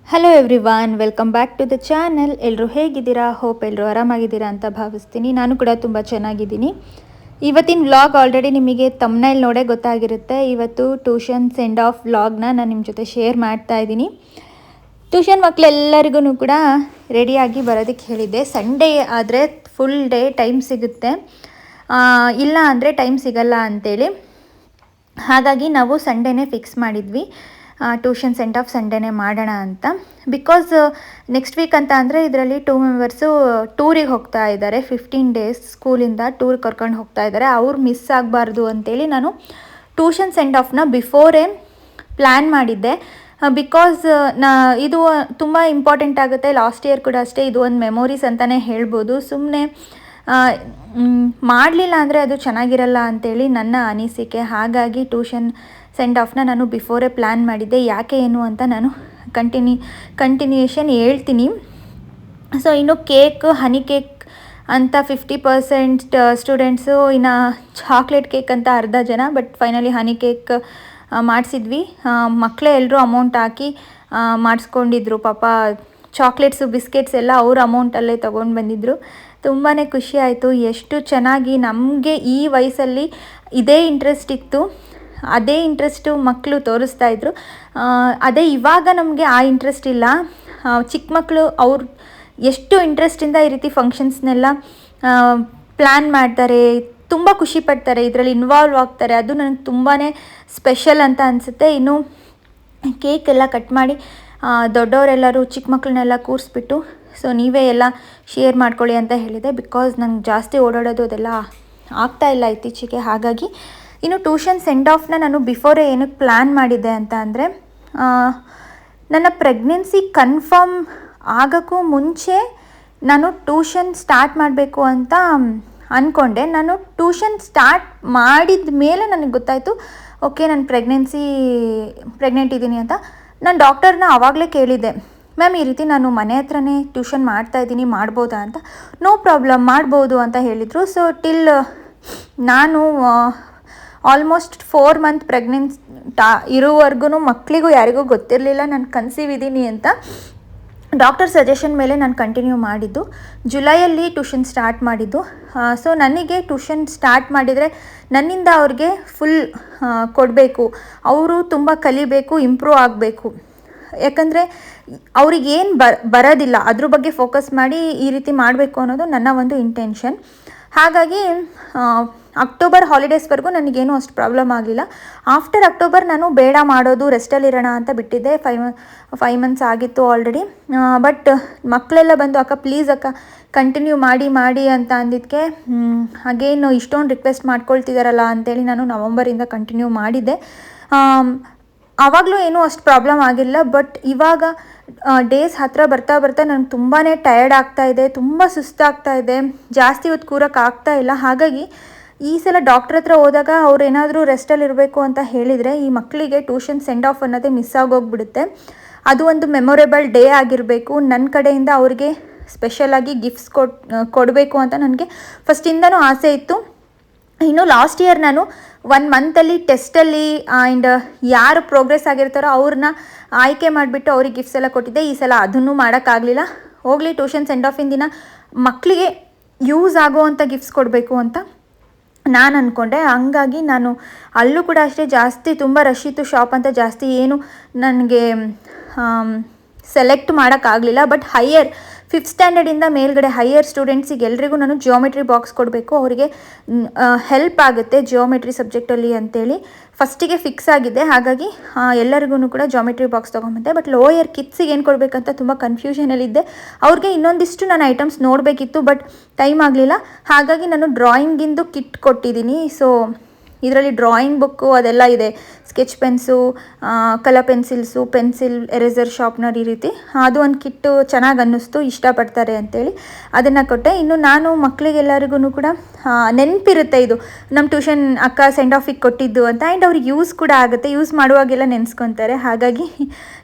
Hello everyone, welcome back to the channel. ಎಲ್ಲರೂ ಹೇಗಿದ್ದೀರಾ? Hope ಎಲ್ಲರೂ ಆರಾಮಾಗಿದ್ದೀರಾ ಅಂತ ಭಾವಿಸ್ತೀನಿ. ನಾನು ಕೂಡ ತುಂಬ ಚೆನ್ನಾಗಿದ್ದೀನಿ. ಇವತ್ತಿನ ವ್ಲಾಗ್ ಆಲ್ರೆಡಿ ನಿಮಗೆ ತಮ್ನೈಲ್ ನೋಡೇ ಗೊತ್ತಾಗಿರುತ್ತೆ. ಇವತ್ತು ಟ್ಯೂಷನ್ ಸೆಂಡ್ ಆಫ್ ವ್ಲಾಗ್ನ ನಾನು ನಿಮ್ಮ ಜೊತೆ ಶೇರ್ ಮಾಡ್ತಾ ಇದ್ದೀನಿ. ಟ್ಯೂಷನ್ ಮಕ್ಕಳೆಲ್ಲರಿಗೂ ಕೂಡ ರೆಡಿಯಾಗಿ ಬರೋದಕ್ಕೆ ಹೇಳಿದ್ದೆ. ಸಂಡೇ ಆದರೆ ಫುಲ್ ಡೇ ಟೈಮ್ ಸಿಗುತ್ತೆ, ಇಲ್ಲ ಅಂದರೆ ಟೈಮ್ ಸಿಗಲ್ಲ ಅಂಥೇಳಿ. ಹಾಗಾಗಿ ನಾವು ಸಂಡೇನೇ ಫಿಕ್ಸ್ ಮಾಡಿದ್ವಿ, ಟ್ಯೂಷನ್ ಸೆಂಟ್ ಆಫ್ ಸಂಡೇನೇ ಮಾಡೋಣ ಅಂತ. ಬಿಕಾಸ್ ನೆಕ್ಸ್ಟ್ ವೀಕ್ ಅಂತ ಅಂದರೆ ಇದರಲ್ಲಿ 2 ಮೆಂಬರ್ಸು ಟೂರಿಗೆ ಹೋಗ್ತಾ ಇದ್ದಾರೆ. 15 ಡೇಸ್ ಸ್ಕೂಲಿಂದ ಟೂರ್ ಕರ್ಕೊಂಡು ಹೋಗ್ತಾ ಇದ್ದಾರೆ. ಅವ್ರು ಮಿಸ್ ಆಗಬಾರ್ದು ಅಂತೇಳಿ ನಾನು ಟ್ಯೂಷನ್ ಸೆಂಟ್ ಆಫ್ನ ಬಿಫೋರೇ ಪ್ಲ್ಯಾನ್ ಮಾಡಿದ್ದೆ. ಬಿಕಾಸ್ ಇದು ತುಂಬ ಇಂಪಾರ್ಟೆಂಟ್ ಆಗುತ್ತೆ. ಲಾಸ್ಟ್ ಇಯರ್ ಕೂಡ ಅಷ್ಟೇ, ಇದು ಒಂದು ಮೆಮೊರೀಸ್ ಅಂತಲೇ ಹೇಳ್ಬೋದು. ಸುಮ್ಮನೆ ಮಾಡಲಿಲ್ಲ ಅಂದರೆ ಅದು ಚೆನ್ನಾಗಿರಲ್ಲ ಅಂಥೇಳಿ ನನ್ನ ಅನಿಸಿಕೆ. ಹಾಗಾಗಿ ಟ್ಯೂಷನ್ ಸೆಂಡ್ ಆಫ್ನ ನಾನು ಬಿಫೋರೇ ಪ್ಲ್ಯಾನ್ ಮಾಡಿದ್ದೆ. ಯಾಕೆ ಏನು ಅಂತ ನಾನು ಕಂಟಿನ್ಯೂಯೇಷನ್ ಹೇಳ್ತೀನಿ. ಸೊ ಇನ್ನು ಹನಿ ಕೇಕ್ ಅಂತ 50% ಸ್ಟೂಡೆಂಟ್ಸು, ಇನ್ನು ಚಾಕ್ಲೇಟ್ ಕೇಕ್ ಅಂತ ಅರ್ಧ ಜನ. ಬಟ್ ಫೈನಲಿ ಹನಿ ಕೇಕ್ ಮಾಡಿಸಿದ್ವಿ. ಮಕ್ಕಳೇ ಎಲ್ಲರೂ ಅಮೌಂಟ್ ಹಾಕಿ ಮಾಡಿಸ್ಕೊಂಡಿದ್ರು. ಪಾಪ ಚಾಕ್ಲೇಟ್ಸು ಬಿಸ್ಕೆಟ್ಸ್ ಎಲ್ಲ ಅವ್ರ ಅಮೌಂಟಲ್ಲೇ ತೊಗೊಂಡು ಬಂದಿದ್ದರು. ತುಂಬಾ ಖುಷಿ ಆಯಿತು. ಎಷ್ಟು ಚೆನ್ನಾಗಿ ನಮಗೆ ಈ ವಯಸ್ಸಲ್ಲಿ ಇದೇ ಇಂಟ್ರೆಸ್ಟ್ ಇತ್ತು, ಅದೇ ಇಂಟ್ರೆಸ್ಟು ಮಕ್ಕಳು ತೋರಿಸ್ತಾಯಿದ್ರು. ಅದೇ ಇವಾಗ ನಮಗೆ ಆ ಇಂಟ್ರೆಸ್ಟ್ ಇಲ್ಲ. ಚಿಕ್ಕ ಮಕ್ಕಳು ಅವ್ರು ಎಷ್ಟು ಇಂಟ್ರೆಸ್ಟಿಂದ ಈ ರೀತಿ ಫಂಕ್ಷನ್ಸ್ನೆಲ್ಲ ಪ್ಲ್ಯಾನ್ ಮಾಡ್ತಾರೆ, ತುಂಬ ಖುಷಿ ಪಡ್ತಾರೆ, ಇದರಲ್ಲಿ ಇನ್ವಾಲ್ವ್ ಆಗ್ತಾರೆ. ಅದು ನನಗೆ ತುಂಬಾ ಸ್ಪೆಷಲ್ ಅಂತ ಅನಿಸುತ್ತೆ. ಇನ್ನು ಕೇಕ್ ಎಲ್ಲ ಕಟ್ ಮಾಡಿ ದೊಡ್ಡವರೆಲ್ಲರೂ ಚಿಕ್ಕ ಮಕ್ಕಳನ್ನೆಲ್ಲ ಕೂರಿಸ್ಬಿಟ್ಟು, ಸೊ ನೀವೇ ಎಲ್ಲ ಶೇರ್ ಮಾಡ್ಕೊಳ್ಳಿ ಅಂತ ಹೇಳಿದೆ. ಬಿಕಾಸ್ ನಂಗೆ ಜಾಸ್ತಿ ಓಡಾಡೋದು ಅದೆಲ್ಲ ಆಗ್ತಾಯಿಲ್ಲ ಇತ್ತೀಚೆಗೆ. ಹಾಗಾಗಿ ಇನ್ನು ಟ್ಯೂಷನ್ ಸೆಂಡ್ ಆಫ್ನ ನಾನು ಬಿಫೋರೇ ಏನಕ್ಕೆ ಪ್ಲ್ಯಾನ್ ಮಾಡಿದ್ದೆ ಅಂತ ಅಂದರೆ, ನನ್ನ ಪ್ರೆಗ್ನೆನ್ಸಿ ಕನ್ಫರ್ಮ್ ಆಗೋಕ್ಕೂ ಮುಂಚೆ ನಾನು ಟ್ಯೂಷನ್ ಸ್ಟಾರ್ಟ್ ಮಾಡಬೇಕು ಅಂತ ಅಂದ್ಕೊಂಡೆ. ನಾನು ಟ್ಯೂಷನ್ ಸ್ಟಾರ್ಟ್ ಮಾಡಿದ ಮೇಲೆ ನನಗೆ ಗೊತ್ತಾಯಿತು, ಓಕೆ ನಾನು ಪ್ರೆಗ್ನೆಂಟ್ ಇದ್ದೀನಿ ಅಂತ. ನಾನು ಡಾಕ್ಟರ್ನ ಆವಾಗಲೇ ಕೇಳಿದ್ದೆ, ಮ್ಯಾಮ್ ಈ ರೀತಿ ನಾನು ಮನೆ ಹತ್ರನೇ ಟ್ಯೂಷನ್ ಮಾಡ್ತಾಯಿದ್ದೀನಿ, ಮಾಡ್ಬೋದಾ ಅಂತ. ನೋ ಪ್ರಾಬ್ಲಮ್, ಮಾಡ್ಬೋದು ಅಂತ ಹೇಳಿದರು. ಸೊ ಟಿಲ್ ನಾನು ಆಲ್ಮೋಸ್ಟ್ 4 ಮಂತ್ ಪ್ರೆಗ್ನೆನ್ಸ್ ಇರೋವರೆಗೂ ಮಕ್ಕಳಿಗೂ ಯಾರಿಗೂ ಗೊತ್ತಿರಲಿಲ್ಲ ನಾನು ಕನ್ಸೀವ್ ಇದ್ದೀನಿ ಅಂತ. ಡಾಕ್ಟರ್ ಸಜೆಷನ್ ಮೇಲೆ ನಾನು ಕಂಟಿನ್ಯೂ ಮಾಡಿದ್ದು. ಜುಲೈಯಲ್ಲಿ ಟ್ಯೂಷನ್ ಸ್ಟಾರ್ಟ್ ಮಾಡಿದ್ದು. ಸೊ ನನಗೆ ಟ್ಯೂಷನ್ ಸ್ಟಾರ್ಟ್ ಮಾಡಿದರೆ ನನ್ನಿಂದ ಅವ್ರಿಗೆ ಫುಲ್ ಕೊಡಬೇಕು, ಅವರು ತುಂಬ ಕಲಿಬೇಕು, ಇಂಪ್ರೂವ್ ಆಗಬೇಕು. ಯಾಕಂದರೆ ಅವ್ರಿಗೇನು ಬರೋದಿಲ್ಲ ಅದ್ರ ಬಗ್ಗೆ ಫೋಕಸ್ ಮಾಡಿ ಈ ರೀತಿ ಮಾಡಬೇಕು ಅನ್ನೋದು ನನ್ನ ಒಂದು ಇಂಟೆನ್ಷನ್. ಹಾಗಾಗಿ ಅಕ್ಟೋಬರ್ ಹಾಲಿಡೇಸ್ವರೆಗೂ ನನಗೇನು ಅಷ್ಟು ಪ್ರಾಬ್ಲಮ್ ಆಗಲಿಲ್ಲ. ಆಫ್ಟರ್ ಅಕ್ಟೋಬರ್ ನಾನು ಬೇಡ ಮಾಡೋದು, ರೆಸ್ಟಲ್ಲಿರೋಣ ಅಂತ ಬಿಟ್ಟಿದ್ದೆ. 5 ಮಂತ್ಸ್ ಆಗಿತ್ತು ಆಲ್ರೆಡಿ. ಬಟ್ ಮಕ್ಕಳೆಲ್ಲ ಬಂದು, ಅಕ್ಕ ಪ್ಲೀಸ್ ಅಕ್ಕ ಕಂಟಿನ್ಯೂ ಮಾಡಿ ಅಂತ ಅಂದಿದ್ದಕ್ಕೆ ಅಗೇನು ಇಷ್ಟೊಂದು ರಿಕ್ವೆಸ್ಟ್ ಮಾಡ್ಕೊಳ್ತಿದ್ದಾರಲ್ಲ ಅಂತೇಳಿ ನಾನು ನವಂಬರಿಂದ ಕಂಟಿನ್ಯೂ ಮಾಡಿದ್ದೆ. ಆವಾಗಲೂ ಏನೂ ಅಷ್ಟು ಪ್ರಾಬ್ಲಮ್ ಆಗಿಲ್ಲ. ಬಟ್ ಇವಾಗ ಡೇಸ್ ಹತ್ತಿರ ಬರ್ತಾ ನನಗೆ ತುಂಬಾ ಟಯರ್ಡ್ ಆಗ್ತಾಯಿದೆ, ತುಂಬ ಸುಸ್ತಾಗ್ತಾಯಿದೆ, ಜಾಸ್ತಿ ಹೊತ್ತು ಕೂರಕ್ಕೆ ಆಗ್ತಾಯಿಲ್ಲ. ಹಾಗಾಗಿ ಈ ಸಲ ಡಾಕ್ಟ್ರ್ ಹತ್ರ ಹೋದಾಗ ಅವ್ರು ಏನಾದರೂ ರೆಸ್ಟಲ್ಲಿರಬೇಕು ಅಂತ ಹೇಳಿದರೆ ಈ ಮಕ್ಕಳಿಗೆ ಟ್ಯೂಷನ್ ಸೆಂಡ್ ಆಫ್ ಅನ್ನೋದೇ ಮಿಸ್ ಆಗೋಗ್ಬಿಡುತ್ತೆ. ಅದು ಒಂದು ಮೆಮೊರೇಬಲ್ ಡೇ ಆಗಿರಬೇಕು. ನನ್ನ ಕಡೆಯಿಂದ ಅವ್ರಿಗೆ ಸ್ಪೆಷಲಾಗಿ ಗಿಫ್ಟ್ಸ್ ಕೊಡಬೇಕು ಅಂತ ನನಗೆ ಫಸ್ಟಿಂದನೂ ಆಸೆ ಇತ್ತು. ಇನ್ನು ಲಾಸ್ಟ್ ಇಯರ್ ನಾನು 1 ಮಂತಲ್ಲಿ ಟೆಸ್ಟಲ್ಲಿ ಆ್ಯಂಡ್ ಯಾರು ಪ್ರೋಗ್ರೆಸ್ ಆಗಿರ್ತಾರೋ ಅವ್ರನ್ನ ಆಯ್ಕೆ ಮಾಡಿಬಿಟ್ಟು ಅವ್ರಿಗೆ ಗಿಫ್ಟ್ಸ್ ಎಲ್ಲ ಕೊಟ್ಟಿದ್ದೆ. ಈ ಸಲ ಅದನ್ನು ಮಾಡೋಕ್ಕಾಗಲಿಲ್ಲ. ಹೋಗಲಿ, ಟ್ಯೂಷನ್ ಸೆಂಡ್ ಆಫಿನ ದಿನ ಮಕ್ಕಳಿಗೆ ಯೂಸ್ ಆಗೋವಂಥ ಗಿಫ್ಟ್ಸ್ ಕೊಡಬೇಕು ಅಂತ ನಾನು ಅಂದ್ಕೊಂಡೆ. ಹಂಗಾಗಿ ನಾನು ಅಲ್ಲೂ ಕೂಡ ಅಷ್ಟೇ ಜಾಸ್ತಿ ತುಂಬ ರಶ್ ಇತ್ತು ಶಾಪ್ ಅಂತ ಜಾಸ್ತಿ ಏನು ನನಗೆ ಸೆಲೆಕ್ಟ್ ಮಾಡೋಕ್ಕಾಗಲಿಲ್ಲ. ಬಟ್ 5th ಸ್ಟ್ಯಾಂಡರ್ಡಿಂದ ಮೇಲ್ಗಡೆ ಹೈಯರ್ ಸ್ಟೂಡೆಂಟ್ಸಿಗೆ ಎಲ್ರಿಗೂ ನಾನು ಜಿಯೋಮೆಟ್ರಿ ಬಾಕ್ಸ್ ಕೊಡಬೇಕು, ಅವರಿಗೆ ಹೆಲ್ಪ್ ಆಗುತ್ತೆ ಜಿಯೋಮೆಟ್ರಿ ಸಬ್ಜೆಕ್ಟಲ್ಲಿ ಅಂತೇಳಿ ಫಸ್ಟಿಗೆ ಫಿಕ್ಸ್ ಆಗಿದೆ. ಹಾಗಾಗಿ ಎಲ್ಲರಿಗೂ ಕೂಡ ಜಿಯೋಮೆಟ್ರಿ ಬಾಕ್ಸ್ ತೊಗೊಂಬಂದೆ. ಬಟ್ ಲೋಯರ್ ಕಿಡ್ಸಿಗೆ ಏನು ಕೊಡಬೇಕಂತ ತುಂಬ ಕನ್ಫ್ಯೂಷನಲ್ಲಿದ್ದೆ. ಅವ್ರಿಗೆ ಇನ್ನೊಂದಿಷ್ಟು ನಾನು ಐಟಮ್ಸ್ ನೋಡಬೇಕಿತ್ತು, ಬಟ್ ಟೈಮ್ ಆಗಲಿಲ್ಲ. ಹಾಗಾಗಿ ನಾನು ಡ್ರಾಯಿಂಗಿಂದು ಕಿಟ್ ಕೊಟ್ಟಿದ್ದೀನಿ. ಸೊ ಇದರಲ್ಲಿ ಡ್ರಾಯಿಂಗ್ ಬುಕ್ಕು ಅದೆಲ್ಲ ಇದೆ, sketch pens, colour pencils, pencil, eraser, sharpener, ಈ ರೀತಿ. ಅದು ಒಂದು ಕಿಟ್ಟು ಚೆನ್ನಾಗಿ ಅನ್ನಿಸ್ತು, ಇಷ್ಟಪಡ್ತಾರೆ ಅಂತೇಳಿ ಅದನ್ನು ಕೊಟ್ಟೆ. ಇನ್ನು ನಾನು ಮಕ್ಕಳಿಗೆಲ್ಲರಿಗೂ ಕೂಡ ನೆನಪಿರುತ್ತೆ, ಇದು ನಮ್ಮ ಟ್ಯೂಷನ್ ಅಕ್ಕ ಸೆಂಡ್ ಆಫಿಗೆ ಕೊಟ್ಟಿದ್ದು ಅಂತ. ಆ್ಯಂಡ್ ಅವ್ರಿಗೆ ಯೂಸ್ ಕೂಡ ಆಗುತ್ತೆ, ಯೂಸ್ ಮಾಡುವಾಗೆಲ್ಲ ನೆನೆಸ್ಕೊತಾರೆ. ಹಾಗಾಗಿ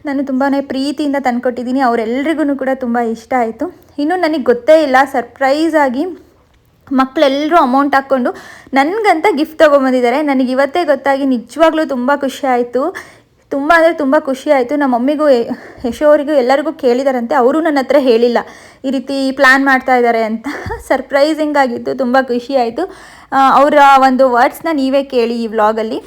ನಾನು ತುಂಬಾ ಪ್ರೀತಿಯಿಂದ ತಂದುಕೊಟ್ಟಿದ್ದೀನಿ. ಅವರೆಲ್ಲರಿಗೂ ಕೂಡ ತುಂಬ ಇಷ್ಟ ಆಯಿತು. ಇನ್ನೂ ನನಗೆ ಗೊತ್ತೇ ಇಲ್ಲ, ಸರ್ಪ್ರೈಸಾಗಿ ಮಕ್ಕಳೆಲ್ಲರೂ ಅಮೌಂಟ್ ಹಾಕ್ಕೊಂಡು ನನಗಂತ ಗಿಫ್ಟ್ ತೊಗೊಂಬಂದಿದ್ದಾರೆ. ನನಗೆ ಇವತ್ತೇ ಗೊತ್ತಾಗಿ ನಿಜವಾಗ್ಲೂ ತುಂಬ ಖುಷಿ ಆಯಿತು. ತುಂಬ ಅಂದರೆ ತುಂಬ ಖುಷಿ ಆಯಿತು. ನಮ್ಮ ಮಮ್ಮಿಗೂ ಯಶು ಅವರಿಗೂ ಎಲ್ಲರಿಗೂ ಕೇಳಿದಾರಂತೆ, ಅವರು ನನ್ನ ಹತ್ರ ಹೇಳಿಲ್ಲ ಈ ರೀತಿ ಪ್ಲ್ಯಾನ್ ಮಾಡ್ತಾ ಇದ್ದಾರೆ ಅಂತ. ಸರ್ಪ್ರೈಸಿಂಗ್ ಆಗಿತ್ತು, ತುಂಬ ಖುಷಿ ಆಯಿತು. ಅವರ ಒಂದು ವರ್ಡ್ಸ್ನ ನೀವೇ ಕೇಳಿ ಈ ವ್ಲಾಗಲ್ಲಿ.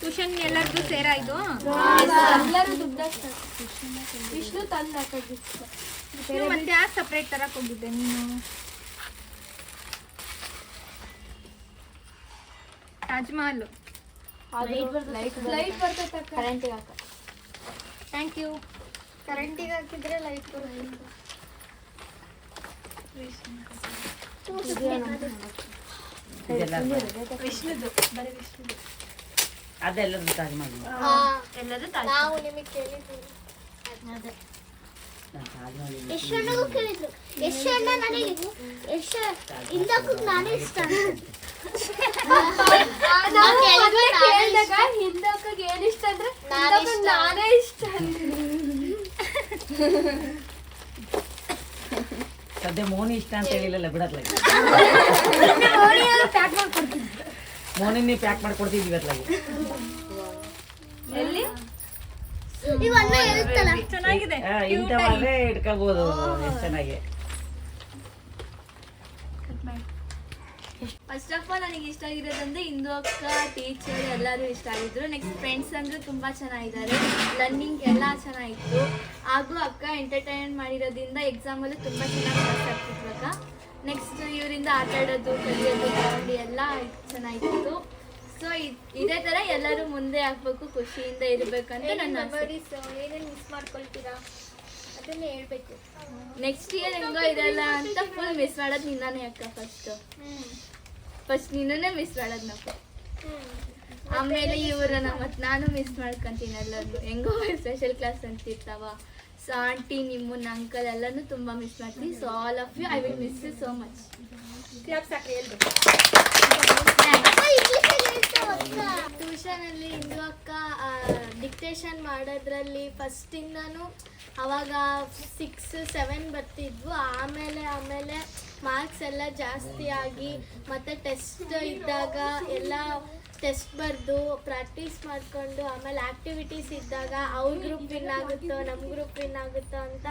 ಟ್ಯೂಷನ್ ಎಲ್ಲರಿಗೂ ಸೇರಾಯ್ತು. ವಿಷ್ಣು ತಂದ ಮತ್ತೆ ಯಾಕೆ ಸಪ್ರೇಟ್ ತರಕ್ ಹೋಗಿದ್ದೆ ನೀನು? ತಾಜ್ ಮಹಲ್ ಲೈಟ್ ಬರ್ತೈತೆ ಕರೆಂಟಿಗೆ ಹಾಕ. Thank you. ಕರೆಂಟಿಗೆ ಹಾಕಿದ್ರೆ ಲೈಟ್ ಬರುತ್ತೆ. ವಿಷ್ಣುದು ಬರೀ ವಿಷ್ಣುದು ಅದೆಲ್ಲದು ತಾಜ್ ಮಹಲ್ ಎಲ್ಲರೂ ನಾವು ನಿಮಗೆ ಕೇಳಿದ್ವಿ. ಯಶಣ್ಣಗೂ ಕೇಳಿದ್ರು. ಯಶಣ್ಣ ನನಗೆ ಹಿಂದಕ್ಕೂ ನಾನೇ ಇಷ್ಟ. ಹಿಂದಕ್ಕೆ ಏನಿಷ್ಟ ಅಂದ್ರೆ ನಾನೇ ಇಷ್ಟ. ಸದ್ಯ ಮೋನಿ ಇಷ್ಟ ಅಂತ ಹೇಳಿಲ್ಲ ಬಿಡತ್ಲಾಗಿ. ಮೋನಿ ನೀವು ಪ್ಯಾಕ್ ಮಾಡ್ಕೊಡ್ತಿದ್ವಿ ಇವತ್ಲಾಗಿ. ಎಲ್ಲಿ ಇವನ್ನ ಇರುತ್ತಲ್ಲ ಚೆನ್ನಾಗಿದೆ, ಇಂಥವಾದ್ರೆ ಇಟ್ಕೋಬಹುದು. ಎಷ್ಟು ಚೆನ್ನಾಗಿ. ಫಸ್ಟ್ ಆಫ್ ಆಲ್ ನನಗೆ ಇಷ್ಟ ಆಗಿರೋದಂದ್ರೆ ಇಂದು ಅಕ್ಕ, ಟೀಚರ್ ಎಲ್ಲರೂ ಇಷ್ಟ ಆಗಿದ್ರು. ನೆಕ್ಸ್ಟ್ ಫ್ರೆಂಡ್ಸ್ ಅಂದ್ರೆ ತುಂಬ ಚೆನ್ನಾಗಿದ್ದಾರೆ. ಲರ್ನಿಂಗ್ ಎಲ್ಲ ಚೆನ್ನಾಗಿತ್ತು. ಹಾಗೂ ಅಕ್ಕ ಎಂಟರ್ಟೈನ್ ಮಾಡಿರೋದ್ರಿಂದ ಎಕ್ಸಾಮಲ್ಲಿ ತುಂಬ ಚೆನ್ನಾಗಿ ಪಾಸ್ ಆಗ್ತಿತ್ತು ಅಕ್ಕ. ನೆಕ್ಸ್ಟ್ ಇವರಿಂದ ಆಟ ಆಡೋದು, ಕಲಿಯೋದು, ಕಾಮಿಡಿ ಎಲ್ಲ ಚೆನ್ನಾಗಿತ್ತು. ಸೊ ಇದೇ ಥರ ಎಲ್ಲರೂ ಮುಂದೆ ಆಗ್ಬೇಕು, ಖುಷಿಯಿಂದ ಇರಬೇಕಂತ ನನ್ನ ಆಸೆ. ಏನೇನು ಮಿಸ್ ಮಾಡ್ಕೊಳ್ತೀರಾ ಅದನ್ನೇ ಹೇಳ್ಬೇಕು. ನೆಕ್ಸ್ಟ್ ಇಯರ್ ಹೆಂಗೋ ಇದೆಲ್ಲ ಅಂತ ಫುಲ್ ಮಿಸ್ ಮಾಡೋದು ನಿನ್ನಾನೇ ಅಕ್ಕ. ಫಸ್ಟ್ ನಿನ್ನನ್ನೇ ಮಿಸ್ ಮಾಡೋದು ನಾವು. ಆಮೇಲೆ ಇವ್ರನ್ನ ಮತ್ತು ನಾನು ಮಿಸ್ ಮಾಡ್ಕೊತೀನಿ ಎಲ್ಲರೂ. ಹೆಂಗೋ ಸ್ಪೆಷಲ್ ಕ್ಲಾಸ್ ಅಂತ ಇರ್ತಾವ. ಸೊ ಆಂಟಿ, ನಿಮ್ಮನ್ನ, ಅಂಕಲ್ ಎಲ್ಲನೂ ತುಂಬ ಮಿಸ್ ಮಾಡ್ತೀನಿ. So all of you I will miss you so much. ಟ್ಯೂಷನಲ್ಲಿ ಇಂದು ಅಕ್ಕ ಡಿಕ್ಟೇಷನ್ ಮಾಡೋದ್ರಲ್ಲಿ ಫಸ್ಟಿಂದನೂ ಅವಾಗ 6, 7 ಬರ್ತಿದ್ವು. ಆಮೇಲೆ ಮಾರ್ಕ್ಸ್ ಎಲ್ಲ ಜಾಸ್ತಿ ಆಗಿ ಮತ್ತು ಟೆಸ್ಟ್ ಇದ್ದಾಗ ಎಲ್ಲ ಟೆಸ್ಟ್ ಬರೆದು ಪ್ರಾಕ್ಟೀಸ್ ಮಾಡಿಕೊಂಡು ಆಮೇಲೆ ಆ್ಯಕ್ಟಿವಿಟೀಸ್ ಇದ್ದಾಗ ಅವ್ರ ಗ್ರೂಪ್ ವಿನ್ ಆಗುತ್ತೋ ನಮ್ಮ ಗ್ರೂಪ್ ವಿನ್ ಆಗುತ್ತೋ ಅಂತ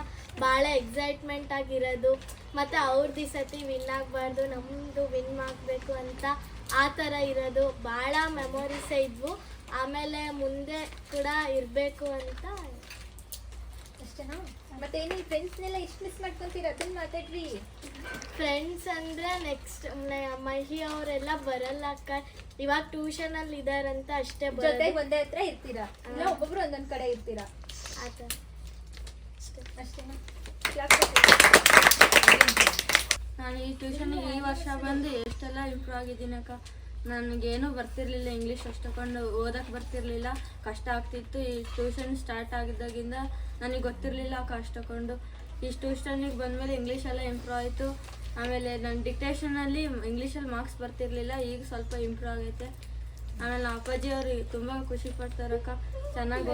ಭಾಳ ಎಕ್ಸೈಟ್ಮೆಂಟ್ ಆಗಿರೋದು. ಮತ್ತು ಅವ್ರದ್ದು ಈ ಸತಿ ವಿನ್ ಆಗಬಾರ್ದು, ನಮ್ಮದು ವಿನ್ ಆಗಬೇಕು ಅಂತ ಆ ಥರ ಇರೋದು ಭಾಳ ಮೆಮೊರೀಸೇ ಇದ್ವು. ಆಮೇಲೆ ಮುಂದೆ ಕೂಡ ಇರಬೇಕು ಅಂತ ಅಷ್ಟೇನಾ? ಮತ್ತೆ ಏನು ಫ್ರೆಂಡ್ಸ್ನೆಲ್ಲ ಎಷ್ಟು ಮಿಸ್ ಮಾಡ್ಕೊಂತೀರ ಅದನ್ನ ಮಾತಾಡ್ರಿ. ಫ್ರೆಂಡ್ಸ್ ಅಂದರೆ ನೆಕ್ಸ್ಟ್ ಮಹಿ ಅವರೆಲ್ಲ ಬರಲ್ಲ ಅಕ್ಕ. ಇವಾಗ ಟ್ಯೂಷನಲ್ಲಿ ಇದ್ದಾರಂತ ಅಷ್ಟೇ. ಜೊತೆಗೆ ಒಂದೇ ಹತ್ರ ಇರ್ತೀರಾ, ಇಲ್ಲ ಒಬ್ಬೊಬ್ರು ಒಂದೊಂದು ಕಡೆ ಇರ್ತೀರಾ? ಆ ಥರ ಅಷ್ಟೇನಾ? ನಾನು ಈ ಟ್ಯೂಷನ್ಗೆ ಈ ವರ್ಷ ಬಂದು ಎಷ್ಟೆಲ್ಲ ಇಂಪ್ರೂವ್ ಆಗಿದ್ದೀನಿ ಅಕ್ಕ. ನನಗೇನೂ ಬರ್ತಿರ್ಲಿಲ್ಲ, ಇಂಗ್ಲೀಷ್ ಅಷ್ಟೊಂದು ಓದಕ್ಕೆ ಬರ್ತಿರ್ಲಿಲ್ಲ, ಕಷ್ಟ ಆಗ್ತಿತ್ತು. ಈ ಟ್ಯೂಷನ್ ಸ್ಟಾರ್ಟ್ ಆಗಿದ್ದಾಗಿಂದ ನನಗೆ ಗೊತ್ತಿರಲಿಲ್ಲ ಅಕ್ಕ ಅಷ್ಟೊಂದು. ಈ ಟ್ಯೂಷನಿಗೆ ಬಂದಮೇಲೆ ಇಂಗ್ಲೀಷೆಲ್ಲ ಇಂಪ್ರೂವ್ ಆಯಿತು. ಆಮೇಲೆ ನನ್ನ ಡಿಕ್ಟೇಷನಲ್ಲಿ ಇಂಗ್ಲೀಷಲ್ಲಿ ಮಾರ್ಕ್ಸ್ ಬರ್ತಿರ್ಲಿಲ್ಲ, ಈಗ ಸ್ವಲ್ಪ ಇಂಪ್ರೂವ್ ಆಗೈತೆ. ಆಮೇಲೆ ನಮ್ಮ ಅಪ್ಪಾಜಿಯವರು ತುಂಬ ಖುಷಿ ಪಡ್ತಾರಕ್ಕ. ಚೆನ್ನಾಗಿ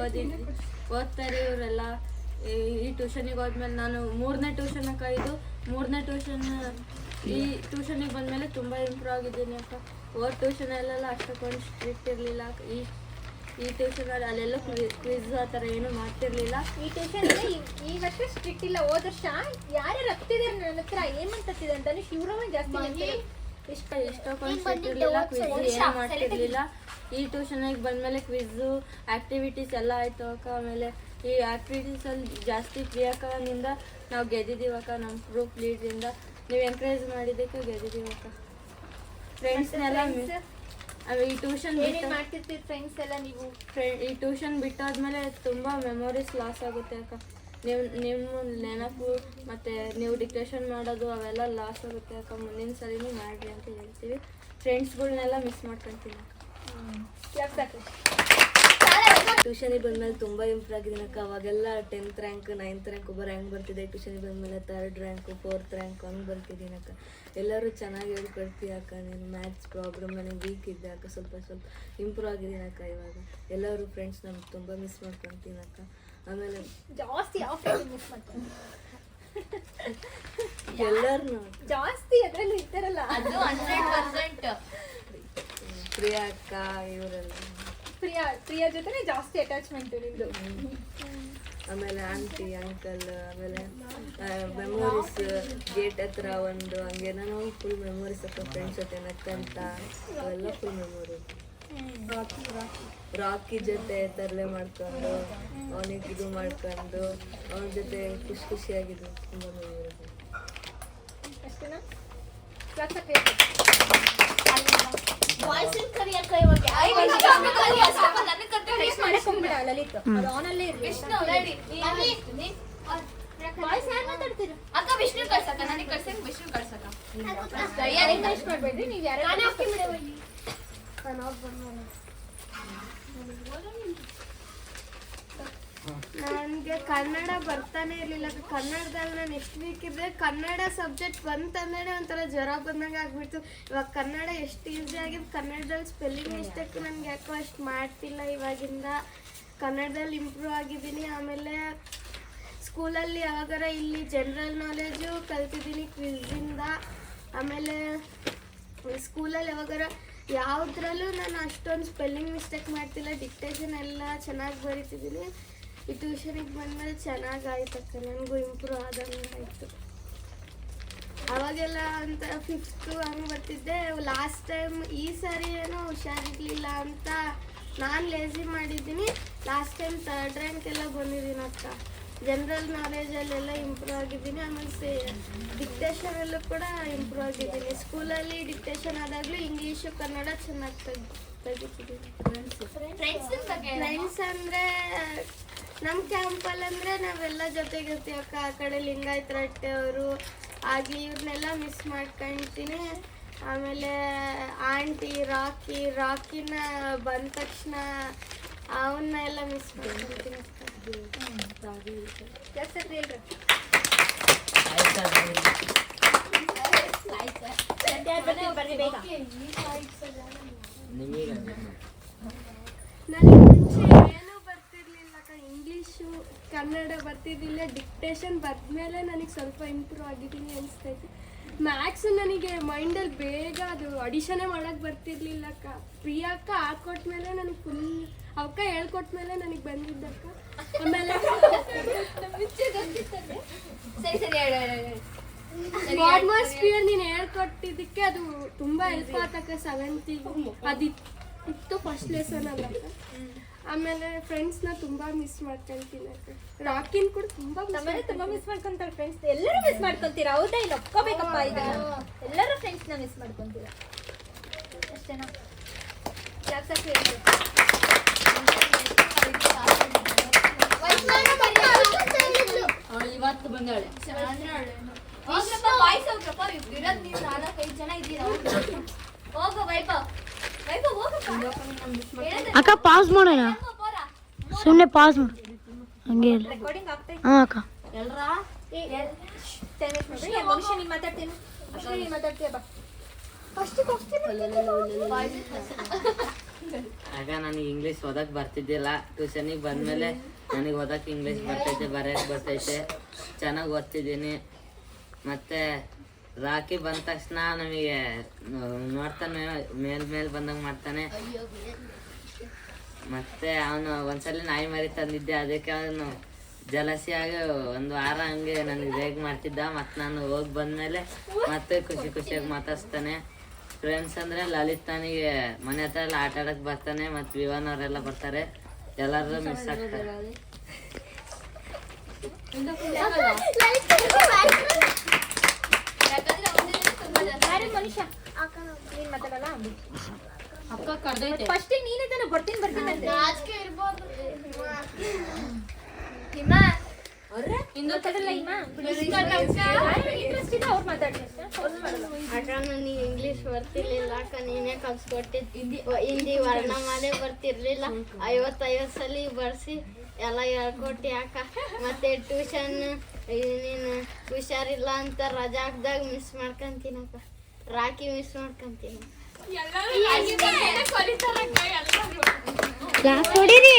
ಓದ್ತಾರೆ ಇವರೆಲ್ಲ. ಈ ಟ್ಯೂಷನಿಗೆ ಹೋದ್ಮೇಲೆ ನಾನು 3ನೇ ಟ್ಯೂಷನ್ ಅಕ್ಕ. ಇದು 3ನೇ ಟ್ಯೂಷನ್. ಈ ಟ್ಯೂಷನಿಗೆ ಬಂದಮೇಲೆ ತುಂಬ ಇಂಪ್ರೂವ್ ಆಗಿದ್ದೀನಿ ಅಕ್ಕ. ಓದ್ ಟ್ಯೂಷನಲ್ಲೆಲ್ಲ ಅಷ್ಟೊಂದು ಸ್ಟ್ರಿಕ್ಟ್ ಇರಲಿಲ್ಲ. ಈ ಟ್ಯೂಷನಲ್ಲಿ ಅಲ್ಲೆಲ್ಲ ಕ್ವಿಝ್ ಆ ಥರ ಏನೂ ಮಾಡ್ತಿರ್ಲಿಲ್ಲ. ಈ ಟ್ಯೂಷನ್ ಈ ವರ್ಷ ಸ್ಟ್ರಿಕ್ಟ್ ಇಲ್ಲ. ಹೋದ ವರ್ಷ ಯಾರ್ಯಾರು ಹತ್ತಿದ್ದಾರೆ ನನ್ನ ಹತ್ರ ಏನು ಮಾಡ್ತಿದ್ದೆ ಅಂತಾನೆ ಶಿವರಾಮ ಜಾಸ್ತಿ ಎಷ್ಟೊಂದು ಸ್ಟ್ರಿಕ್ಟ್ ಇರಲಿಲ್ಲ, ಕ್ವಿಝ್ ಏನು ಮಾಡ್ತಿರ್ಲಿಲ್ಲ. ಈ ಟ್ಯೂಷನಿಗೆ ಬಂದಮೇಲೆ ಕ್ವಿಝು ಆ್ಯಕ್ಟಿವಿಟೀಸ್ ಎಲ್ಲ ಆಯಿತು ಅಕ್ಕ. ಆಮೇಲೆ ಈ ಆ್ಯಕ್ಟಿವಿಟೀಸಲ್ಲಿ ಜಾಸ್ತಿ ಪ್ರಿಯಕ್ಕನಿಂದ ನಾವು ಗೆದ್ದಿದ್ದೀವಕ್ಕ. ನಮ್ಮ ಗ್ರೂಪ್ ಲೀಡ್ರಿಂದ ನೀವು ಎಂಕರೇಜ್ ಮಾಡಿದ್ದಕ್ಕೆ ಗೆದ್ದಿದ್ದೀವಕ್ಕ. ಫ್ರೆಂಡ್ಸ್ನೆಲ್ಲ ಈ ಟ್ಯೂಷನ್ ಮಾಡ್ತಿರ್ತೀರಿ ಫ್ರೆಂಡ್ಸ್ ಎಲ್ಲ ನೀವು? ಈ ಟ್ಯೂಷನ್ ಬಿಟ್ಟಾದ್ಮೇಲೆ ತುಂಬ ಮೆಮೊರೀಸ್ ಲಾಸ್ ಆಗುತ್ತೆ ಅಕ್ಕ. ನಿಮ್ಮ ನೆನಪು ಮತ್ತು ನೀವು ಡಿಕ್ಟೇಷನ್ ಮಾಡೋದು ಅವೆಲ್ಲ ಲಾಸ್ ಆಗುತ್ತೆ ಅಕ್ಕ. ಮುಂದಿನ ಸರಿನೂ ಮಾಡಿರಿ ಅಂತ ಹೇಳ್ತೀವಿ. ಫ್ರೆಂಡ್ಸ್ಗಳ್ನೆಲ್ಲ ಮಿಸ್ ಮಾಡ್ಕೊತೀನಿ ಅಕ್ಕ. ಟ್ಯೂಷನಿಗೆ ಬಂದಮೇಲೆ ತುಂಬ ಇಂಪ್ರೂವ್ ಆಗಿದ್ದೀನಿ ಅಕ್ಕ. ಅವಾಗೆಲ್ಲ 10th ರ್ಯಾಂಕ್ 9th ರ್ಯಾಂಕ್ ಒಬ್ಬ ರ್ಯಾಂಕ್ ಬರ್ತಿದ್ದೆ. ಟ್ಯೂಷನಿಗೆ ಬಂದಮೇಲೆ 3rd ರ್ಯಾಂಕು 4th ರ್ಯಾಂಕ್ ಹಂಗೆ ಬರ್ತಿದ್ದೀನಿ ಅಕ್ಕ. ಎಲ್ಲರೂ ಚೆನ್ನಾಗಿ ಹೇಳ್ಕೊಡ್ತೀವಿ ಅಕ್ಕ. ನೀನು ಮ್ಯಾಥ್ಸ್ ಪ್ರಾಬ್ಲಮ್ ನನಗೆ ವೀಕ್ ಇದ್ದೆ ಅಕ್ಕ. ಸ್ವಲ್ಪ ಇಂಪ್ರೂವ್ ಆಗಿದ್ದೀನಿ ಅಕ್ಕ. ಇವಾಗ ಎಲ್ಲರೂ ಫ್ರೆಂಡ್ಸ್ ನಮ್ಗೆ ತುಂಬ ಮಿಸ್ ಮಾಡ್ಕೊತೀನಿ ಅಕ್ಕ. ಆಮೇಲೆ ಜಾಸ್ತಿ ಯಾವ ಫ್ರೆಂಡ್ ಮಿಸ್ ಮಾಡ್ತಾರೆ ಎಲ್ಲರನ್ನೂ ಜಾಸ್ತಿ ಅದ್ರಲ್ಲಿ ಇರ್ತಾರಲ್ಲ ಅದು 100%. ಪ್ರಿಯಾ ಅಕ್ಕ ಇವರೆಲ್ಲ, ಪ್ರಿಯಾ ಜೊತೆನೆ ಜಾಸ್ತಿ ಅಟ್ಯಾಚ್ಮೆಂಟ್ ನಿಮ್ದು. ಆಮೇಲೆ ಆಂಟಿ ಅಂಕಲ್, ಆಮೇಲೆ ಮೆಮೊರೀಸ್ ಗೇಟ್ ಹತ್ರ ಒಂದು ಹಂಗೇನೋ ನಾವು ಫುಲ್ ಮೆಮೊರೀಸ್ ಅಕ್ಕ ಫ್ರೆಂಡ್ಸ್ ಜೊತೆ ನಕ್ಕಂತ ಅವೆಲ್ಲ ಫುಲ್ ಮೆಮೊರಿ. ರಾಕಿ ಜೊತೆ ತರಲೆ ಮಾಡ್ಕೊಂಡು ಅವನಿಗೆ ಇದು ಮಾಡ್ಕೊಂಡು ಅವನ ಜೊತೆ ಖುಷಿಯಾಗಿದ್ದು ತುಂಬ ಮೆಮೊರಿ. ಅಷ್ಟೇನಾ? ಲಲಿತ್ ಅದು ಆನಲ್ಲೇ ಇರ್ಲಿ. ಬಾಯ್ಸ್ ಯಾರು ಮಾತಾಡ್ತೀರಾ? ಅಕ್ಕ ವಿಷ್ಣು ಕಳ್ಸಕ್ಕ, ನನಗೆ ಕಳ್ಸಕ್ ವಿಷ್ಣು ಕಳ್ಸಕ್ಕ. ವೇಸ್ಟ್ ಮಾಡಬೇಡ್ರಿ, ನೀವು ಯಾರು ನನಗೆ ಕನ್ನಡ ಬರ್ತಾನೆ ಇರಲಿಲ್ಲ. ಕನ್ನಡದಲ್ಲಿ ನಾನು ಎಷ್ಟು ವೀಕ್ ಇದ್ದೆ, ಕನ್ನಡ ಸಬ್ಜೆಕ್ಟ್ ಬಂತಂದ್ರೆ ಒಂಥರ ಜ್ವರ ಬಂದಂಗೆ ಆಗ್ಬಿಡ್ತು. ಇವಾಗ ಕನ್ನಡ ಎಷ್ಟು ಈಸಿ ಆಗಿದೆ. ಕನ್ನಡದಲ್ಲಿ ಸ್ಪೆಲ್ಲಿಂಗ್ ಮಿಸ್ಟೇಕ್ ನನಗೆ ಯಾಕೋ ಅಷ್ಟು ಮಾಡ್ತಿಲ್ಲ. ಇವಾಗಿಂದ ಕನ್ನಡದಲ್ಲಿ ಇಂಪ್ರೂವ್ ಆಗಿದ್ದೀನಿ. ಆಮೇಲೆ ಸ್ಕೂಲಲ್ಲಿ ಯಾವಾಗಾರ ಇಲ್ಲಿ ಜನರಲ್ ನಾಲೆಜು ಕಲ್ತಿದ್ದೀನಿ ಕ್ವಿಝಿಂದ. ಆಮೇಲೆ ಸ್ಕೂಲಲ್ಲಿ ಯಾವಾಗಾರ ಯಾವುದ್ರಲ್ಲೂ ನಾನು ಅಷ್ಟೊಂದು ಸ್ಪೆಲ್ಲಿಂಗ್ ಮಿಸ್ಟೇಕ್ ಮಾಡ್ತಿಲ್ಲ. ಡಿಕ್ಟೇಷನ್ ಎಲ್ಲ ಚೆನ್ನಾಗಿ ಬರೀತಿದ್ದೀನಿ. ಈ ಟ್ಯೂಷನಿಗೆ ಬಂದಮೇಲೆ ಚೆನ್ನಾಗಾಯ್ತಕ್ಕ, ನನಗೂ ಇಂಪ್ರೂವ್ ಆದಂಗೆ ಆಯಿತು. ಅವಾಗೆಲ್ಲ ಅಂತ 5th ಹಂಗೆ ಬರ್ತಿದ್ದೆ. ಲಾಸ್ಟ್ ಟೈಮ್ ಈ ಸಾರಿ ಏನೋ ಹುಷಾರಿರಲಿಲ್ಲ ಅಂತ ನಾನು ಲೇಸಿ ಮಾಡಿದ್ದೀನಿ. ಲಾಸ್ಟ್ ಟೈಮ್ 3rd ರ್ಯಾಂಕ್ ಎಲ್ಲ ಬಂದಿದ್ದೀನಿ ಅಕ್ಕ. ಜನರಲ್ ನಾಲೆಜಲ್ಲೆಲ್ಲ ಇಂಪ್ರೂವ್ ಆಗಿದ್ದೀನಿ. ಆಮೇಲೆ ಡಿಕ್ಟೇಷನಲ್ಲೂ ಕೂಡ ಇಂಪ್ರೂವ್ ಆಗಿದ್ದೀನಿ. ಸ್ಕೂಲಲ್ಲಿ ಡಿಕ್ಟೇಷನ್ ಆದಾಗಲೂ ಇಂಗ್ಲೀಷು ಕನ್ನಡ ಚೆನ್ನಾಗಿ ತೆಗಿತಿದ್ದೀನಿ. ಫ್ರೆಂಡ್ಸ್ ಅಂದರೆ ನಮ್ಮ ಕ್ಯಾಂಪಲ್ಲಂದರೆ ನಾವೆಲ್ಲ ಜೊತೆಗಿರ್ತೀವಿ ಅಕ್ಕ. ಆ ಕಡೆ ಲಿಂಗಾಯತ ರಟ್ಟೆ ಅವರು ಆಗಲಿ ಇವ್ರನ್ನೆಲ್ಲ ಮಿಸ್ ಮಾಡ್ಕೊಳ್ತೀನಿ. ಆಮೇಲೆ ಆಂಟಿ ರಾಕಿನ ಬಂದ ತಕ್ಷಣ ಅವನ್ನ ಎಲ್ಲ ಮಿಸ್ ಮಾಡ್ಕೊಳ್ತೀನಿ ಅಕ್ಕ. ನನಗೆ ಮುಂಚೆ ಏನೂ ಬರ್ತಿರ್ಲಿಲ್ಲ ಅಕ್ಕ. ಇಂಗ್ಲೀಷು ಕನ್ನಡ ಬರ್ತಿರ್ಲಿಲ್ಲ. ಡಿಕ್ಟೇಷನ್ ಬಂದಮೇಲೆ ನನಗೆ ಸ್ವಲ್ಪ ಇಂಪ್ರೂವ್ ಆಗಿದ್ದೀನಿ ಅನಿಸ್ತೈತಿ. ಮ್ಯಾಥ್ಸು ನನಗೆ ಮೈಂಡಲ್ಲಿ ಬೇಗ ಅದು ಅಡಿಷನೇ ಮಾಡೋಕ್ಕೆ ಬರ್ತಿರ್ಲಿಲ್ಲ ಅಕ್ಕ. ಪ್ರಿಯಾ ಅಕ್ಕ ಹಾಕೊಟ್ಮೇಲೆ ನನಗೆ ಫುಲ್ ಅವಕ್ಕ ಹೇಳ್ಕೊಟ್ಮೇಲೆ ನನಗೆ ಬಂದಿದ್ದಕ್ಕ. ಆಮೇಲೆ ಅಟ್ಮಾಸ್ಫಿಯರ್ ನೀನು ಹೇಳ್ಕೊಟ್ಟಿದ್ದಕ್ಕೆ ಅದು ತುಂಬ ಹೆಲ್ಪ್ ಆತಕ್ಕ. 7th ಅದಿತ್ತು ಫಸ್ಟ್ ಲೆಸನ್ ಅಲ್ಲಕ್ಕ. ಆಮೇಲೆ ಫ್ರೆಂಡ್ಸ್ನ ತುಂಬ ಮಿಸ್ ಮಾಡ್ಕೊಂತೀನಿ ಅಕ್ಕ. ರಾಕಿನ್ ಕೂಡ ತುಂಬ ಮಿಸ್ ಮಾಡ್ಕೊಂತಾರೆ ಫ್ರೆಂಡ್ಸ್. ಎಲ್ಲರೂ ಮಿಸ್ ಮಾಡ್ಕೊಂತೀರಾ, ಹೌದಾ? ಇಲ್ಲ ಒಪ್ಕೋಬೇಕಪ್ಪ. ಈಗ ಎಲ್ಲರೂ ಫ್ರೆಂಡ್ಸ್ನ ಮಿಸ್ ಮಾಡ್ಕೊಂತೀರಾ ಅಷ್ಟೇನಾ? ಇವತ್ತು ಬಂದಾಳೆ. ಅಕ್ಕ ಪಾಸ್ ಮಾಡೋಣ, ಸುಮ್ಮನೆ ಪಾಸ್ ಮಾಡು ಹಂಗೆ. ರೆಕಾರ್ಡಿಂಗ್ ಆಗ್ತಾ ಇದೆ. ಹಾಂ ಅಕ್ಕ. ಮನುಷ್ಯ ನೀನು ಮಾತಾಡ್ತೀನಿ, ನೀನು ಮಾತಾಡ್ತೀಯ ಬಾ. ಆಗ ನನಗೆ ಇಂಗ್ಲೀಷ್ ಓದಕ್ಕೆ ಬರ್ತಿದ್ದಿಲ್ಲ. ಟ್ಯೂಷನಿಗೆ ಬಂದಮೇಲೆ ನನಗೆ ಓದಕ್ಕೆ ಇಂಗ್ಲೀಷ್ ಬರ್ತೈತೆ, ಬರೆಯೋಕ್ಕೆ ಬರ್ತೈತೆ, ಚೆನ್ನಾಗಿ ಓದ್ತಿದ್ದೀನಿ. ಮತ್ತು ರಾಕಿ ಬಂದ ತಕ್ಷಣ ನಮಗೆ ನೋಡ್ತಾನೆ ಮೇಲ್ ಬಂದಂಗೆ ಮಾಡ್ತಾನೆ. ಮತ್ತು ಅವನು ಒಂದ್ಸಲ ನಾಯಿ ಮರಿ ತಂದಿದ್ದೆ, ಅದಕ್ಕೆ ಅವನು ಜಲಸಿಯಾಗಿ 1 ವಾರ ಹಂಗೆ ನನಗೆ ಬೇಗ ಮಾಡ್ತಿದ್ದ. ಮತ್ತು ನಾನು ಹೋಗಿ ಬಂದಮೇಲೆ ಮತ್ತೆ ಖುಷಿಯಾಗಿ ಮಾತಾಡ್ಸ್ತಾನೆ. ಫ್ರೆಂಡ್ಸ್ ಅಂದರೆ ಲಲಿತ್ ನನಗೆ ಮನೆ ಹತ್ರ ಎಲ್ಲ ಆಟ ಆಡೋಕ್ಕೆ ಬರ್ತಾನೆ. ಮತ್ತು ವಿವಾನ್ ಅವರೆಲ್ಲ ಬರ್ತಾರೆ, ಎಲ್ಲರೂ ಮಿಸ್ ಆಗ್ತಾರೆ. ಮನುಷ್ಯ ನೀನು ಮಾತಾಡಲ್ಲ ಅಕ್ಕ ಕರ್ದೈತೆ. ಫಸ್ಟ್ ನೀನೇ ತಾನೆ ಬರ್ತೀನಿ ಅಂತ. ನನಗೆ ಇಂಗ್ಲೀಷ್ ಬರ್ತಿರ್ಲಿಲ್ಲ ಅಕ್ಕ, ನೀನೇ ಕಲ್ಸ್ಕೊಟ್ಟಿದ್ದು. ಹಿಂದಿ ವರ್ಣಮಾಲೆ ಬರ್ತಿರ್ಲಿಲ್ಲ. 50 ಸಲ ಬರ್ಸಿ ಎಲ್ಲ ಹೇಳ್ಕೊಟ್ಟಿ ಅಕ್ಕ. ಮತ್ತೆ ಟ್ಯೂಷನ್ ನೀನು ಹುಷಾರಿಲ್ಲ ಅಂತ ರಜಾ ಹಾಕ್ದಾಗ ಮಿಸ್ ಮಾಡ್ಕೊಂತೀನಿ ಅಕ್ಕ. ರಾಕಿ ಮಿಸ್ ಮಾಡ್ಕೊಂತೀನಿ. ಕ್ಲಾಸ್ ಹೊಡೀರಿ.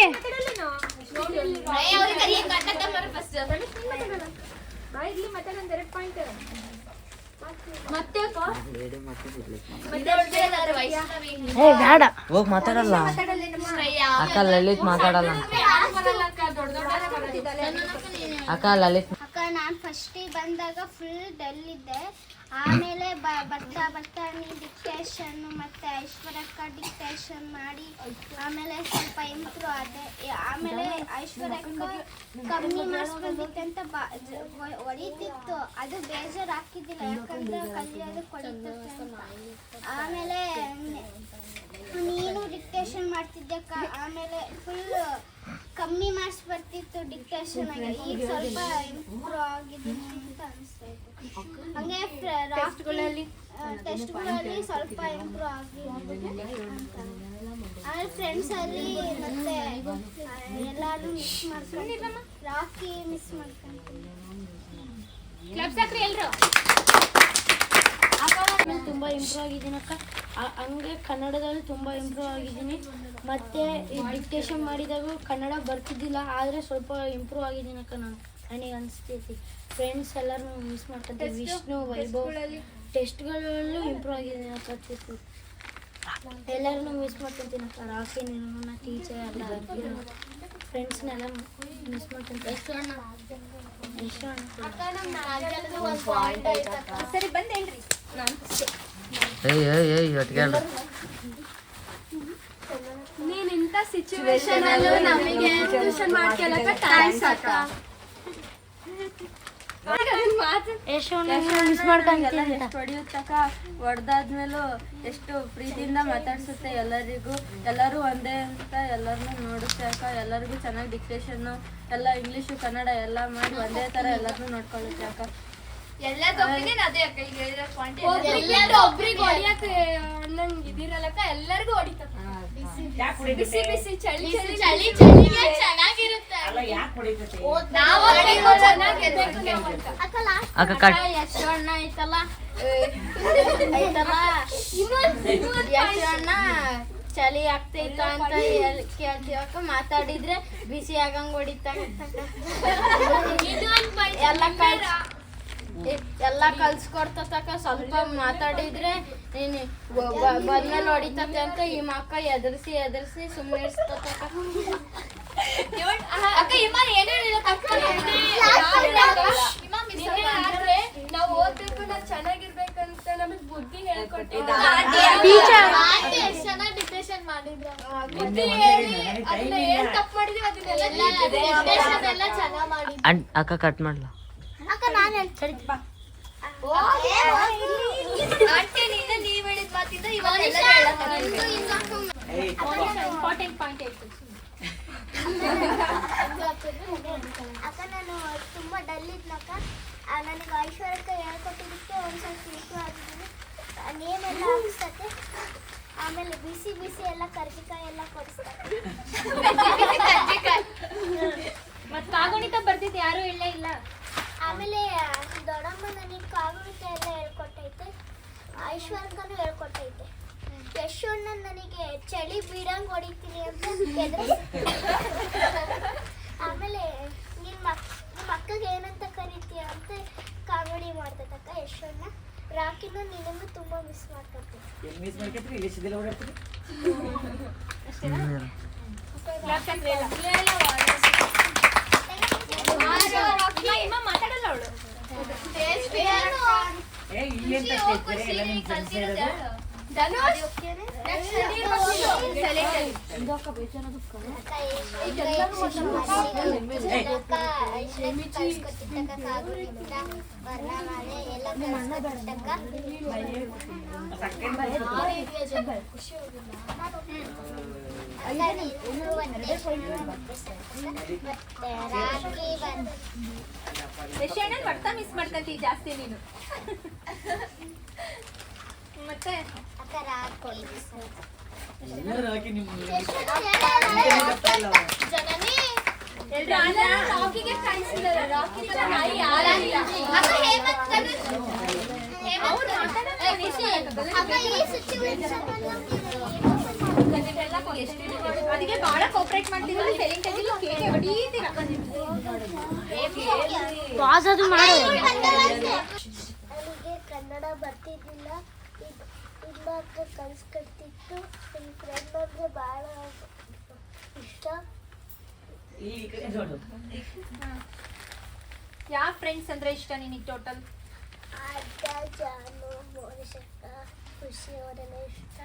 ಏ ಬೇಡ. ಹೋಗ್ ಮಾತಾಡಲ್ಲ ಅಕ್ಕ ಲಲಿತ್ ಮಾತಾಡಲ್ಲ ಅಕ್ಕ ಲಲಿತ್ ಅಕ್ಕ ನಾನು ಫಸ್ಟಿಗೆ ಬಂದಾಗ ಫುಲ್ ಡಲ್ ಇದ್ದೆ. ಆಮೇಲೆ ಬರ್ತಾ ಬರ್ತಾ ನೀ ಡಿಕ್ಟೇಷನ್ ಮತ್ತು ಐಶ್ವರ್ಯಕ್ಕ ಡಿಕ್ಟೇಷನ್ ಮಾಡಿ ಆಮೇಲೆ ಸ್ವಲ್ಪ ಇಂಪ್ರೂವ್ ಆದೆ. ಆಮೇಲೆ ಐಶ್ವರ್ಯಕ್ಕ ಕಮ್ಮಿ ಮಾರ್ಕ್ಸ್ ಬಂದಿತ್ತು ಅಂತ ಹೊಡಿತಿತ್ತು. ಅದು ಬೇಜಾರು ಹಾಕಿದ್ದಿಲ್ಲ, ಯಾಕಂದ್ರೆ ಕಲಿಯೋದಕ್ಕೆ ಹೊಡಿತಿತ್ತು ಅಂತ. ಆಮೇಲೆ ನೀನು ಡಿಕ್ಟೇಷನ್ ಮಾಡ್ತಿದ್ದಕ್ಕ. ಆಮೇಲೆ ಫುಲ್ ಕಮ್ಮಿ ಮಾರ್ಕ್ಸ್ ಬರ್ತಿತ್ತು ಡಿಕ್ಟೇಷನ್ ಆಗಿ. ಈಗ ಸ್ವಲ್ಪ ಇಂಪ್ರೂವ್ ಆಗಿದ್ದೀನಿ ಅಂತ ಅನಿಸ್ತೈತೆ. ಹಂಗೆ ಟೆಸ್ಟ್ಗಳಲ್ಲಿ ಸ್ವಲ್ಪ ಇಂಪ್ರೂವ್ ಆಗಿದ್ದೀನಿ ಅಂತ. ಆಮೇಲೆ ಫ್ರೆಂಡ್ಸಲ್ಲಿ ಮತ್ತೆ ಎಲ್ಲರೂ ಮಿಸ್ ಮಾಡ್ಕೊಂಡು ರಾಕಿ ಮಿಸ್ ಮಾಡ್ಕೊಂತೀನಿ. ತುಂಬ ಇಂಪ್ರೂವ್ ಆಗಿದ್ದೀನಿ ಅಕ್ಕ. ಹಂಗೆ ಕನ್ನಡದಲ್ಲಿ ತುಂಬ ಇಂಪ್ರೂವ್ ಆಗಿದ್ದೀನಿ. ಮತ್ತು ಈ ಡಿಕ್ಟೇಷನ್ ಮಾಡಿದಾಗ ಕನ್ನಡ ಬರ್ತಿದ್ದಿಲ್ಲ, ಆದರೆ ಸ್ವಲ್ಪ ಇಂಪ್ರೂವ್ ಆಗಿದ್ದೀನಿ ಅಕ್ಕ. ನನಗೆ ಅನಿಸ್ತೈತಿ ಫ್ರೆಂಡ್ಸ್ ಎಲ್ಲರೂ ಮಿಸ್ ಮಾಡ್ಕೊತೀವಿ. ವಿಷ್ಣು, ವೈಭವ್ ಟೆಸ್ಟ್ಗಳಲ್ಲೂ ಇಂಪ್ರೂವ್ ಆಗಿದ್ದೀನಿ ಅಕ್ಕ. ಎಲ್ಲರೂ ಮಿಸ್ ಮಾಡ್ಕೊತೀನಿ ಅಕ್ಕ. ರಾಕಿ, ನಿರ್ಮಲ, ಟೀಚರ್ ಎಲ್ಲ ಫ್ರೆಂಡ್ಸ್ನೆಲ್ಲ ಮಿಸ್ ಮಾಡ್ಕೊತೀನಿ. ಎಷ್ಟು ಅಣ್ಣ ಸರಿ ಬಂದೇನ್ರಿ ನೀನ್ ಇಂಥ ಸಿಚುವೇಶನ್ ಅಲ್ಲೂ ನಮಗೆ ಟ್ಯೂಷನ್ ಮಾಡ್ಕೊಳಕ ಥ್ಯಾಂಕ್ಸ್ ಅಕ್ಕ. ಮಿಸ್ ಮಾಡ್ಕೊಂತೀನಿ. ಎಷ್ಟು ಹೊಡಿಯುತ್ತಕ್ಕ, ಹೊಡೆದಾದ್ಮೇಲೂ ಎಷ್ಟು ಪ್ರೀತಿಯಿಂದ ಮಾತಾಡ್ಸುತ್ತೆ ಎಲ್ಲರಿಗೂ. ಎಲ್ಲರೂ ಒಂದೇ ಅಂತ ಎಲ್ಲರನ್ನೂ ನೋಡುತ್ತೆ ಅಕ್ಕ. ಎಲ್ಲರಿಗೂ ಚೆನ್ನಾಗಿ ಡಿಕ್ಟೇಷನ್ನು ಎಲ್ಲ ಇಂಗ್ಲೀಷು ಕನ್ನಡ ಎಲ್ಲ ಮಾಡಿ ಒಂದೇ ಥರ ಎಲ್ಲರನ್ನೂ ನೋಡ್ಕೊಳ್ಳುತ್ತೆ ಅಕ್ಕ. ಒಬ್ರಿಗೆ ಹೊಡಿಯಕ್ಕೆ ಅನ್ನಂಗ್ ಇದಿರಲ್ಲಕ್ಕ, ಎಲ್ಲರಿಗೂ ಹೊಡಿತಕ್ಕ. ಬಿಸಿ ಬಿಸಿ ಚಳಿ ಚಳಿ ಚಳಿಗೆ ಚೆನ್ನಾಗಿರುತ್ತೆ. ಯಶೋಣ್ಣ ಐತಲ್ಲ ಯಶೋಣ್ಣ ಚಳಿ ಆಗ್ತೈತ ಅಂತ ಕೇಳ್ತೀವಕ್ಕ. ಮಾತಾಡಿದ್ರೆ ಬಿಸಿ ಆಗಂಗ್ ಹೊಡಿತಾಗ ಎಲ್ಲ ಕಲ್ಸ್ಕೊಡ್ತಕ್ಕ. ಸ್ವಲ್ಪ ಮಾತಾಡಿದ್ರೆ ನೀನು ಬಂದ್ಮೇಲೆ ಹೊಡಿತತೆ ಅಂತ ಈ ಮಕ್ಕ ಎದುರಿಸಿ ಎದುರಿಸಿ ಸುಮ್ಮನೆ ಇರ್ಸ್ತಕ್ಕ. ನಾವು ಓದ್ಬೇಕು, ನಾವು ಚೆನ್ನಾಗಿರ್ಬೇಕಂತ ನಮಗ್ ಬುದ್ಧಿ ಹೇಳ್ಕೊಟ್ಟಿದ್ದ. ಚೆನ್ನಾಗಿ ಡಿಪ್ರೆಷನ್ ಮಾಡಿದ್ರು. ಬುದ್ಧಿ ಹೇಳಿ ಅದನ್ನ ಏನ್ ತಪ್ಪು ಮಾಡಿದೀವಿ ಅದನ್ನೆಲ್ಲ ಚೆನ್ನಾಗಿ ಮಾಡಿ. ಅಕ್ಕ ಕಟ್ ಮಾಡ್ಲ ಅಕ್ಕ ನಾನು ಹೇಳ್ತೀನಿ. ನೀವ್ ಹೇಳಿದ ಮಾತಿಂದ ಇಂಪಾರ್ಟೆಂಟ್ ಪಾಯಿಂಟ್ ಹೇಳ್ತೀನಿ. ಅಕ್ಕ ನಾನು ತುಂಬ ಡಲ್ ಇದ್ನಕ್ಕ. ನನಗೆ ಐಶ್ವರ್ಯಕ್ಕೆ ಹೇಳ್ಕೊಟ್ಟಿದ್ದಕ್ಕೆ ಒಂದು ಸ್ವಲ್ಪ ಇಂಪ್ರೂವ್ ಆಗಿದ್ದೀನಿ. ನೇಮ್ ಎಲ್ಲ ಹಾಕಿಸ್ತತೆ. ಆಮೇಲೆ ಬಿಸಿ ಬಿಸಿ ಎಲ್ಲ ಕರ್ಜಿಕಾಯಿ ಎಲ್ಲ ಕೊಡಿಸ್ತಾರೆ. ಮತ್ತೆ ಕಾಗುಣಿತ ಬರ್ತಿದ್ದು ಯಾರು ಇಲ್ಲ ಇಲ್ಲ. ಆಮೇಲೆ ದೊಡ್ಡಮ್ಮ ನನಗೆ ಕಾಗುಣಿತ ಎಲ್ಲ ಹೇಳ್ಕೊಟ್ಟೈತೆ. ಐಶ್ವರ್ಯಕ್ಕೂ ಹೇಳ್ಕೊಟ್ಟೈತೆ. ಯಶೋಣ್ಣ ನನಗೆ ಚಳಿ ಬೀಡಂಗ್ ಹೊಡಿತೀನಿ ಅಂತ ಆಮೇಲೆ ನಿಮ್ಮ ಅಕ್ಕಗೆ ಏನಂತ ಕರಿತೀಯ ಅಂತ ಕಾಮಿಡಿ ಮಾಡ್ತಕ್ಕ ಯಶೋಣ್ಣ. ರಾಕಿನೂ ನಿನ್ನನ್ನು ತುಂಬ ಮಿಸ್ ಮಾಡ್ಕೊತೀನಿ. ಮಾತಾಡಲ್ಲ ಅವಳು. ಬರ್ತಾ ಮಿಸ್ ಮಾಡ್ಕೊಂತೀವಿ ಜಾಸ್ತಿ ನೀನು. ಮತ್ತೆ ರಾಕಿಗೆ ಕಾಣಿಸಿದಾರೆ. ರಾಕಿ ಅದಕ್ಕೆ ಭಾಳ ಕೋಪರೇಟ್ ಮಾಡ್ತಿರೋದು ಸೈಲೆಂಟ್ ಆಗಿಲ್ಲ ಕೇಳಿ ಹೊಡೀತೀರಾ ಪಾಸ್ ಅದು ಮಾಡು. ನನಗೆ ಕನ್ನಡ ಬರ್ತಿದ್ದಿಲ್ಲ. ಇಲ್ಲ ಅಕ್ಕ ಕಲಿಸ್ಕೊಡ್ತಿತ್ತು. ನನ್ನ ಫ್ರೆಂಡ್ ಅಂದರೆ ಭಾಳ ಇಷ್ಟ. ಯಾವ ಫ್ರೆಂಡ್ಸ್ ಅಂದರೆ ಇಷ್ಟ ನಿನಗೆ ಟೋಟಲ್? ಅಡ್ಡ ಜಾನು ಮೋನಿಶಕ್ಕ ಖುಷಿ ಅವರೆಲ್ಲ ಇಷ್ಟ.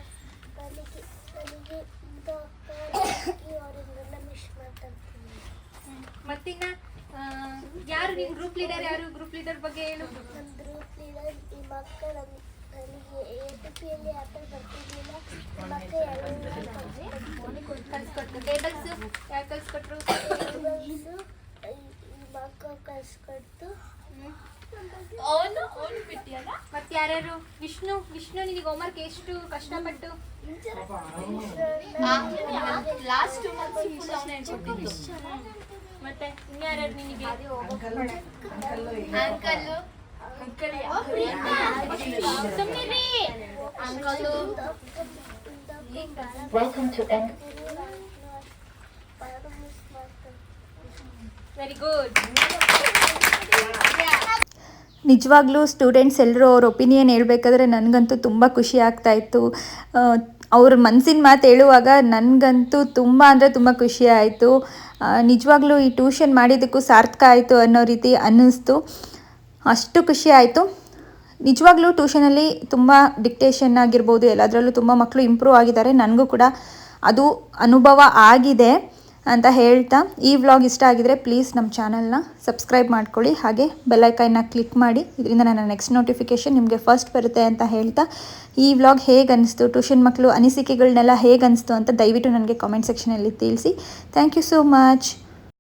ನನಗೆ ಇದು ಅವರಿಂದೆಲ್ಲ ಮಿಸ್ ಮಾತಾಡ್ತೀನಿ. ಮತ್ತಿನ್ನ ಯಾರು ನಿಮ್ಮ ಗ್ರೂಪ್ ಲೀಡರ್ ಯಾರು? ಗ್ರೂಪ್ ಲೀಡರ್ ಬಗ್ಗೆ ಏನು? ನಮ್ಮ ಗ್ರೂಪ್ ಲೀಡರ್ ಈ ಮಕ್ಕಳು ನನಗೆ ATPಯಲ್ಲಿ ಆಟಲ್ಲಿ ಬರ್ತಿದ್ದಿಲ್ಲ. ಮಕ್ಕಳು ಕಲಿಸ್ಕೊಟ್ರು. ಟೇಬಲ್ಸ್ ಯಾರು ಕಲಿಸ್ಕೊಟ್ರು? ಟೇಬಲ್ಸು ಈ ಮಕ್ಕಳು ಕಲಿಸ್ಕೊಟ್ಟು. ಮತ್ತೆ ಯಾರ್ಯಾರು? ವಿಷ್ಣು ನಿನಗೆ ಹೋಮ್ವರ್ಕ್ ಎಷ್ಟು ಕಷ್ಟಪಟ್ಟು? ಮತ್ತೆ ಇನ್ಯಾರ್ಯಾರು ನಿನಗೆ? Very good. ನಿಜವಾಗ್ಲೂ ಸ್ಟೂಡೆಂಟ್ಸ್ ಎಲ್ಲರೂ ಅವ್ರ ಒಪಿನಿಯನ್ ಹೇಳ್ಬೇಕಾದ್ರೆ ನನಗಂತೂ ತುಂಬ ಖುಷಿ ಆಗ್ತಾಯಿತ್ತು. ಅವ್ರ ಮನಸ್ಸಿನ ಮಾತು ಹೇಳುವಾಗ ನನಗಂತೂ ತುಂಬ ಅಂದರೆ ತುಂಬ ಖುಷಿ ಆಯಿತು. ನಿಜವಾಗ್ಲೂ ಈ ಟ್ಯೂಷನ್ ಮಾಡಿದ್ದಕ್ಕೂ ಸಾರ್ಥಕ ಆಯಿತು ಅನ್ನೋ ರೀತಿ ಅನ್ನಿಸ್ತು. ಅಷ್ಟು ಖುಷಿ ಆಯಿತು. ನಿಜವಾಗ್ಲೂ ಟ್ಯೂಷನಲ್ಲಿ ತುಂಬ ಡಿಕ್ಟೇಷನ್ ಆಗಿರ್ಬೋದು, ಎಲ್ಲದರಲ್ಲೂ ತುಂಬ ಮಕ್ಕಳು ಇಂಪ್ರೂವ್ ಆಗಿದ್ದಾರೆ. ನನಗೂ ಕೂಡ ಅದು ಅನುಭವ ಆಗಿದೆ ಅಂತ ಹೇಳ್ತಾ, ಈ ವ್ಲಾಗ್ ಇಷ್ಟ ಆಗಿದರೆ ಪ್ಲೀಸ್ ನಮ್ಮ ಚಾನಲ್ನ ಸಬ್ಸ್ಕ್ರೈಬ್ ಮಾಡ್ಕೊಳ್ಳಿ. ಹಾಗೆ ಬೆಲ್ಲೈಕನ್ನ ಕ್ಲಿಕ್ ಮಾಡಿ, ಇದರಿಂದ ನನ್ನ ನೆಕ್ಸ್ಟ್ ನೋಟಿಫಿಕೇಷನ್ ನಿಮಗೆ ಫಸ್ಟ್ ಬರುತ್ತೆ ಅಂತ ಹೇಳ್ತಾ, ಈ ವ್ಲಾಗ್ ಹೇಗೆ ಅನಿಸ್ತು, ಟ್ಯೂಷನ್ ಮಕ್ಕಳು ಅನಿಸಿಕೆಗಳನ್ನೆಲ್ಲ ಹೇಗೆ ಅನಿಸ್ತು ಅಂತ ದಯವಿಟ್ಟು ನನಗೆ ಕಾಮೆಂಟ್ ಸೆಕ್ಷನಲ್ಲಿ ತಿಳಿಸಿ. Thank you so much.